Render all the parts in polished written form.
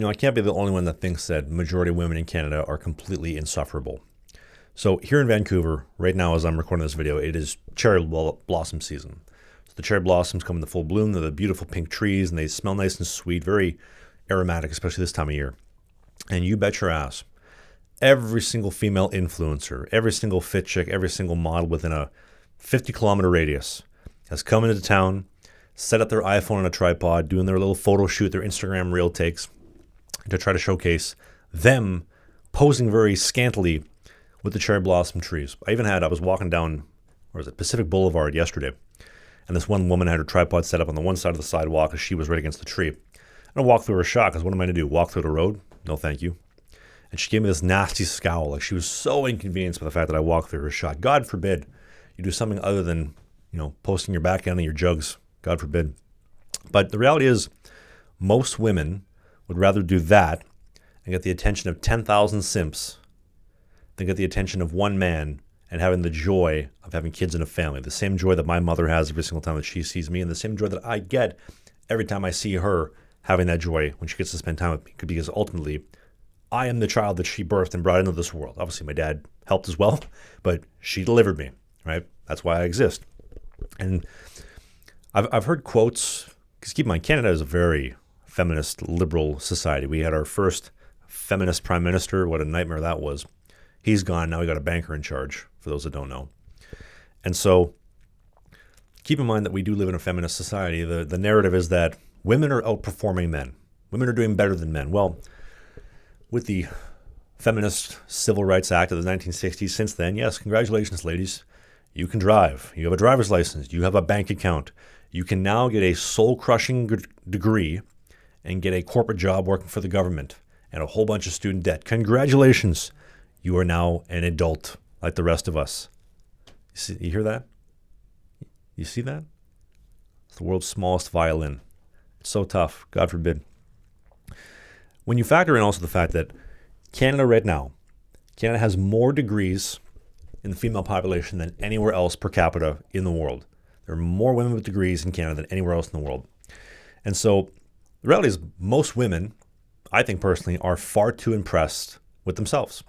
I can't be the only one that thinks that majority of women in Canada are completely insufferable. So here in Vancouver, right now as I'm recording this video, it is cherry blossom season. So the cherry blossoms come into full bloom. They're the beautiful pink trees, and they smell nice and sweet, very aromatic, especially this time of year. And you bet your ass, every single female influencer, every single fit chick, every single model within a 50-kilometer radius has come into town, set up their iPhone on a tripod, doing their little photo shoot, their Instagram reel takes, to try to showcase them posing very scantily with the cherry blossom trees. I was walking down, Pacific Boulevard yesterday, and this one woman had her tripod set up on the one side of the sidewalk as she was right against the tree. And I walked through her shot, because what am I going to do, walk through the road? No, thank you. And she gave me this nasty scowl, like she was so inconvenienced by the fact that I walked through her shot. God forbid you do something other than, posting your back end and your jugs. God forbid. But the reality is, most women would rather do that and get the attention of 10,000 simps than get the attention of one man and having the joy of having kids in a family. The same joy that my mother has every single time that she sees me, and the same joy that I get every time I see her having that joy when she gets to spend time with me. Because ultimately, I am the child that she birthed and brought into this world. Obviously, my dad helped as well, but she delivered me, right? That's why I exist. And I've heard quotes, because keep in mind, Canada is a very feminist, liberal society. We had our first feminist prime minister. What a nightmare that was. He's gone. Now we got a banker in charge, for those that don't know. And so keep in mind that we do live in a feminist society. The narrative is that women are outperforming men. Women are doing better than men. Well, with the Feminist Civil Rights Act of the 1960s, since then, yes, congratulations, ladies. You can drive. You have a driver's license. You have a bank account. You can now get a soul-crushing degree and get a corporate job working for the government and a whole bunch of student debt. Congratulations. You are now an adult like the rest of us. You hear that? You see that? It's the world's smallest violin. It's so tough. God forbid. When you factor in also the fact that Canada right now, Canada has more degrees in the female population than anywhere else per capita in the world. There are more women with degrees in Canada than anywhere else in the world. And so the reality is most women, I think personally, are far too impressed with themselves.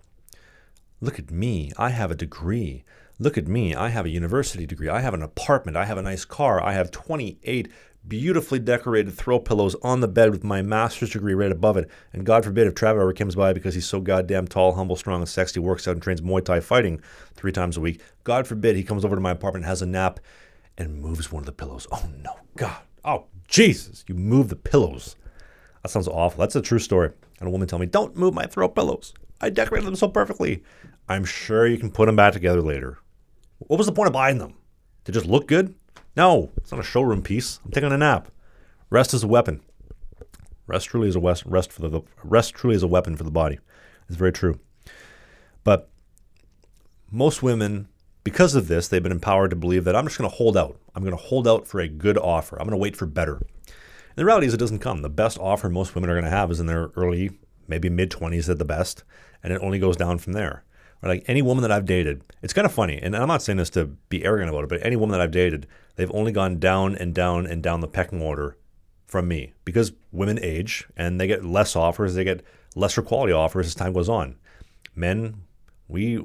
Look at me. I have a degree. Look at me. I have a university degree. I have an apartment. I have a nice car. I have 28 beautifully decorated throw pillows on the bed with my master's degree right above it. And God forbid if Trav ever comes by because he's so goddamn tall, humble, strong, and sexy, works out and trains Muay Thai fighting 3 times a week. God forbid he comes over to my apartment, has a nap, and moves one of the pillows. Oh, no. God. Oh, Jesus. You move the pillows. That sounds awful. That's a true story. And a woman told me, don't move my throw pillows. I decorated them so perfectly. I'm sure you can put them back together later. What was the point of buying them? To just look good? No, it's not a showroom piece. I'm taking a nap. Rest is a weapon. Rest truly is a weapon for the body. It's very true. But most women, because of this, they've been empowered to believe that I'm just going to hold out. I'm going to hold out for a good offer. I'm going to wait for better. And the reality is it doesn't come. The best offer most women are going to have is in their early, maybe mid-20s at the best, and it only goes down from there. Like any woman that I've dated, it's kind of funny, and I'm not saying this to be arrogant about it, but any woman that I've dated, they've only gone down and down and down the pecking order from me because women age and they get less offers, they get lesser quality offers as time goes on. Men,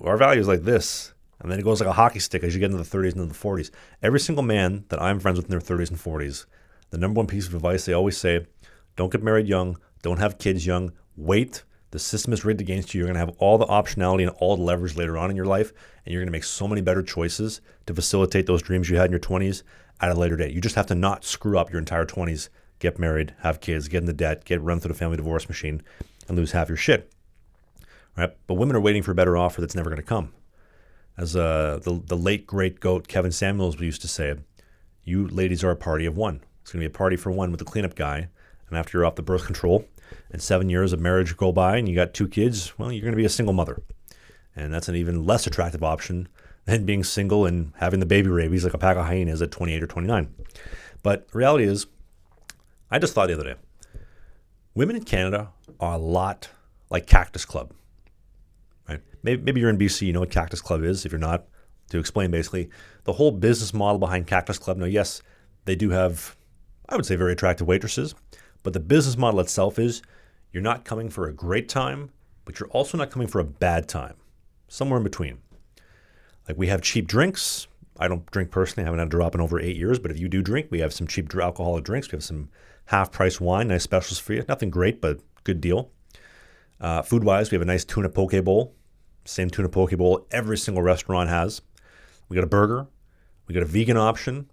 our value is like this, and then it goes like a hockey stick as you get into the 30s and into the 40s. Every single man that I'm friends with in their 30s and 40s, the number one piece of advice they always say, don't get married young, don't have kids young, wait. The system is rigged against you. You're going to have all the optionality and all the leverage later on in your life, and you're going to make so many better choices to facilitate those dreams you had in your 20s at a later date. You just have to not screw up your entire 20s, get married, have kids, get into debt, get run through the family divorce machine, and lose half your shit. Right? But women are waiting for a better offer that's never going to come. As the late, great GOAT Kevin Samuels used to say, you ladies are a party of one. It's going to be a party for one with the cleanup guy, and after you're off the birth control, and 7 years of marriage go by and you got 2 kids, well, you're going to be a single mother. And that's an even less attractive option than being single and having the baby rabies like a pack of hyenas at 28 or 29. But the reality is, I just thought the other day, women in Canada are a lot like Cactus Club. Right? Maybe you're in BC, you know what Cactus Club is. If you're not, to explain basically the whole business model behind Cactus Club. Now, yes, they do have, I would say, very attractive waitresses, but the business model itself is You're not coming for a great time, but you're also not coming for a bad time. Somewhere in between. Like we have cheap drinks. I don't drink personally. I haven't had a drop in over 8 years. But if you do drink, we have some cheap alcoholic drinks. We have some half-price wine, nice specials for you. Nothing great, but good deal. Food-wise, we have a nice tuna poke bowl. Same tuna poke bowl every single restaurant has. We got a burger. We got a vegan option.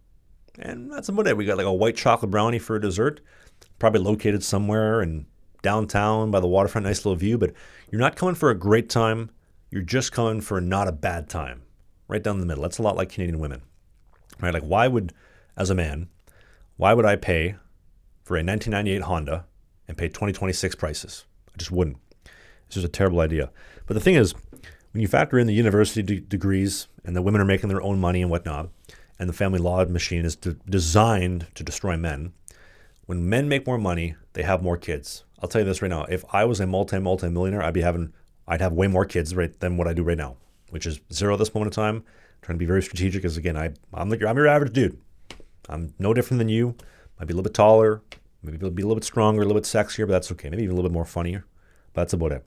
And that's about it. We got like a white chocolate brownie for a dessert. Probably located somewhere in downtown by the waterfront. Nice little view. But you're not coming for a great time. You're just coming for not a bad time. Right down the middle. That's a lot like Canadian women. Right? Like as a man, why would I pay for a 1998 Honda and pay 2026 prices? I just wouldn't. It's just a terrible idea. But the thing is, when you factor in the university degrees and the women are making their own money and whatnot, and the family law machine is designed to destroy men, when men make more money, they have more kids. I'll tell you this right now. If I was a multi-millionaire, I'd have way more kids than what I do right now, which is 0 at this moment in time. I'm trying to be very strategic because, again, I'm your average dude. I'm no different than you. Might be a little bit taller, maybe be a little bit stronger, a little bit sexier, but that's okay. Maybe even a little bit more funnier. But that's about it.